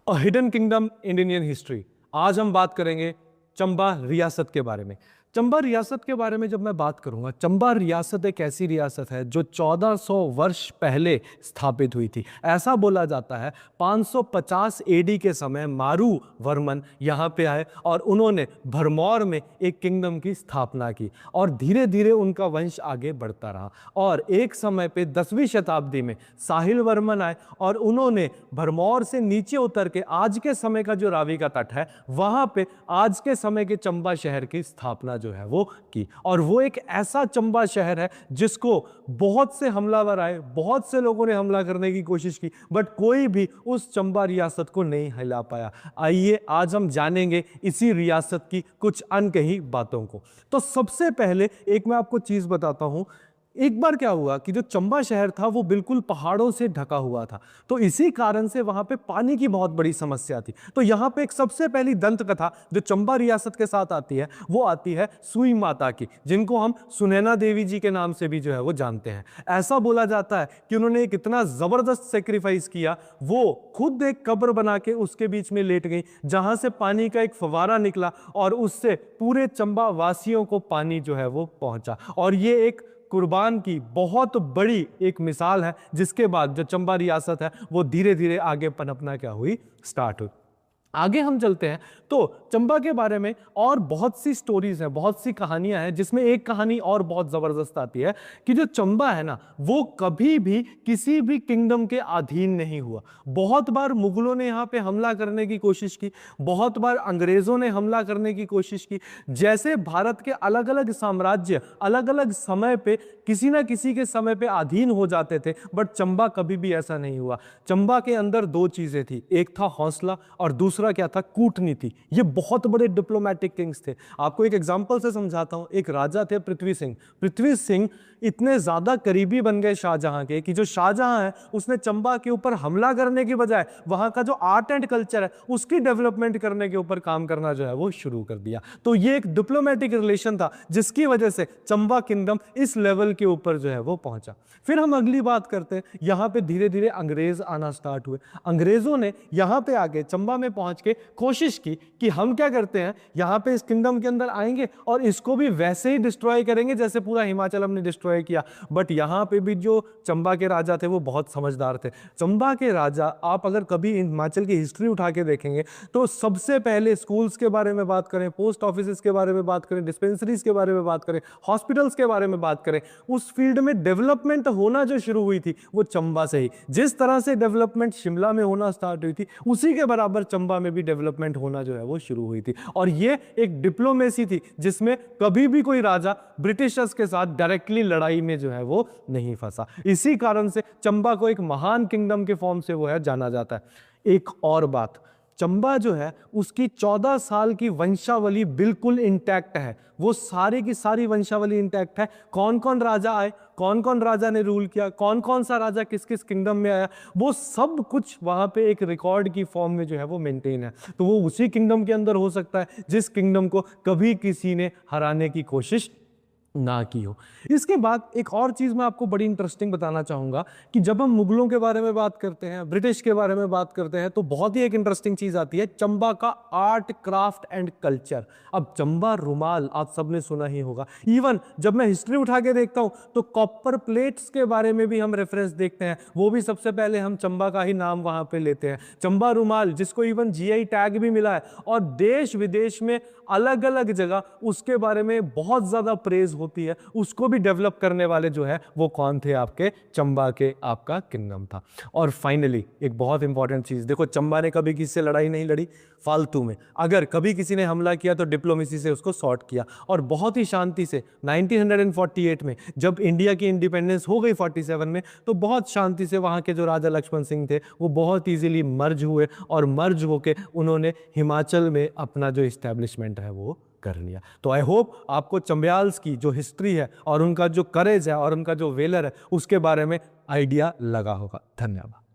A hidden kingdom in Indian history. आज हम बात करेंगे चंबा रियासत के बारे में। चंबा रियासत के बारे में जब मैं बात करूंगा, चंबा रियासत एक ऐसी रियासत है जो 1400 वर्ष पहले स्थापित हुई थी। ऐसा बोला जाता है 550 एडी के समय मारू वर्मन यहाँ पे आए और उन्होंने भरमौर में एक किंगडम की स्थापना की और धीरे धीरे उनका वंश आगे बढ़ता रहा। और एक समय पे 10वीं शताब्दी में साहिल वर्मन आए और उन्होंने भरमौर से नीचे उतर के आज के समय का जो रावी का तट है वहां पे आज के समय के चंबा शहर की स्थापना जो है वो की। और वो एक ऐसा चंबा शहर है जिसको बहुत से हमलावर आए, बहुत से लोगों ने हमला करने की कोशिश की, बट कोई भी उस चंबा रियासत को नहीं हिला पाया। आइए आज हम जानेंगे इसी रियासत की कुछ अनकही बातों को। तो सबसे पहले एक मैं आपको चीज बताता हूं। एक बार क्या हुआ कि जो चंबा शहर था वो बिल्कुल पहाड़ों से ढका हुआ था, तो इसी कारण से वहां पे पानी की बहुत बड़ी समस्या थी। तो यहाँ पे एक सबसे पहली दंत कथा जो चंबा रियासत के साथ आती है वो आती है सुई माता की, जिनको हम सुनैना देवी जी के नाम से भी जो है वो जानते हैं। ऐसा बोला जाता है कि उन्होंने एक इतना जबरदस्त सेक्रीफाइस किया, वो खुद एक कब्र बना के उसके बीच में लेट गई, जहां से पानी का एक फवारा निकला और उससे पूरे चंबा वासियों को पानी जो है वो पहुंचा। और ये एक कुर्बान की बहुत बड़ी एक मिसाल है, जिसके बाद जो चंबा रियासत है वो धीरे धीरे आगे पनपना क्या हुई, स्टार्ट हुई। आगे हम चलते हैं तो चंबा के बारे में और बहुत सी स्टोरीज हैं, बहुत सी कहानियां हैं, जिसमें एक कहानी और बहुत जबरदस्त आती है कि जो चंबा है ना वो कभी भी किसी भी किंगडम के अधीन नहीं हुआ। बहुत बार मुगलों ने यहाँ पे हमला करने की कोशिश की, बहुत बार अंग्रेजों ने हमला करने की कोशिश की। जैसे भारत के अलग अलग साम्राज्य अलग अलग समय पे किसी ना किसी के समय पे अधीन हो जाते थे, बट चंबा कभी भी ऐसा नहीं हुआ। चंबा के अंदर दो चीजें थी, एक था हौसला और दूसरा क्या था, कूटनीति। ये बहुत बड़े डिप्लोमेटिक किंग्स थे। आपको एक एग्जांपल से समझाता हूं। एक राजा थे पृथ्वी सिंह। पृथ्वी सिंह इतने ज्यादा करीबी बन गए शाहजहां के कि जो शाहजहां है उसने चंबा के ऊपर हमला करने की बजाय वहां का जो आर्ट एंड कल्चर है उसकी डेवलपमेंट करने के ऊपर काम करना जो है वो शुरू कर दिया। तो ये एक डिप्लोमेटिक रिलेशन था जिसकी वजह से चंबा किंगडम इस लेवल के ऊपर जो है वो पहुंचा। फिर हम अगली बात करते हैं, यहां पे धीरे धीरे अंग्रेज आना स्टार्ट हुए। अंग्रेजों ने यहां पे आके चंबा में पहुंच के कोशिश की कि हम क्या करते हैं, यहां पे इस किंगडम के अंदर आएंगे और इसको भी वैसे ही डिस्ट्रॉय करेंगे जैसे पूरा हिमाचल हमने डिस्ट्रॉय किया। बट यहां पे भी जो चंबा के राजा थे वो बहुत समझदार थे। चंबा के राजा, आप अगर कभी हिमाचल की हिस्ट्री उठा के देखेंगे तो सबसे पहले स्कूल्स के बारे में बात करें, पोस्ट ऑफिस के बारे में बात करें, डिस्पेंसरीज के बारे में बात करें, हॉस्पिटल्स के बारे में बात करें, उस फील्ड में डेवलपमेंट होना जो शुरू हुई थी वो चंबा से ही। जिस तरह से डेवलपमेंट शिमला में होना स्टार्ट हुई थी उसी के बराबर चंबा में भी डेवलपमेंट होना जो है वो शुरू हुई थी। और ये एक डिप्लोमेसी थी जिसमें कभी भी कोई राजा ब्रिटिशर्स के साथ डायरेक्टली लड़ाई में जो है वो नहीं फंसा। इसी कारण से चंबा को एक महान किंगडम के फॉर्म से वो है जाना जाता है। एक और बात, चंबा जो है उसकी 14 साल की वंशावली बिल्कुल इंटैक्ट है। वो सारी की सारी वंशावली इंटैक्ट है। कौन कौन राजा आए, कौन कौन राजा ने रूल किया, कौन कौन सा राजा किस किस किंगडम में आया, वो सब कुछ वहां पे एक रिकॉर्ड की फॉर्म में जो है वो मेंटेन है। तो वो उसी किंगडम के अंदर हो सकता है जिस किंगडम को कभी किसी ने हराने की कोशिश ना की हो। इसके बाद एक और चीज मैं आपको बड़ी इंटरेस्टिंग बताना चाहूंगा कि जब हम मुगलों के बारे में बात करते हैं, ब्रिटिश के बारे में बात करते हैं, तो बहुत ही एक इंटरेस्टिंग चीज आती है, चंबा का आर्ट, क्राफ्ट एंड कल्चर। अब चंबा रुमाल आप सबने सुना ही होगा। इवन जब मैं हिस्ट्री उठा के देखता हूं तो कॉपर प्लेट्स के बारे में भी हम रेफरेंस देखते हैं, वो भी सबसे पहले हम चंबा का ही नाम वहां पे लेते हैं। चंबा रुमाल जिसको इवन जीआई टैग भी मिला है और देश विदेश में अलग अलग जगह उसके बारे में बहुत ज्यादा प्रेज होती है। उसको भी डेवलप करने वाले जो है वो कौन थे, आपके चंबा के आपका किंगडम था। और फाइनली एक बहुत इंपॉर्टेंट चीज देखो, चंबा ने कभी किसी से लड़ाई नहीं लड़ी फालतू में। अगर कभी किसी ने हमला किया तो डिप्लोमेसी से उसको सॉर्ट किया और बहुत ही शांति से 1948 में जब इंडिया की इंडिपेंडेंस हो गई 47 में, तो बहुत शांति से वहां के जो राजा लक्ष्मण सिंह थे वो बहुत इजीली मर्ज हुए और मर्ज होके उन्होंने हिमाचल में अपना जो इस्टेब्लिशमेंट है वो कर लिया। तो आई होप आपको चंबयाल्स की जो हिस्ट्री है और उनका जो करेज है और उनका जो वेलर है उसके बारे में आइडिया लगा होगा। धन्यवाद।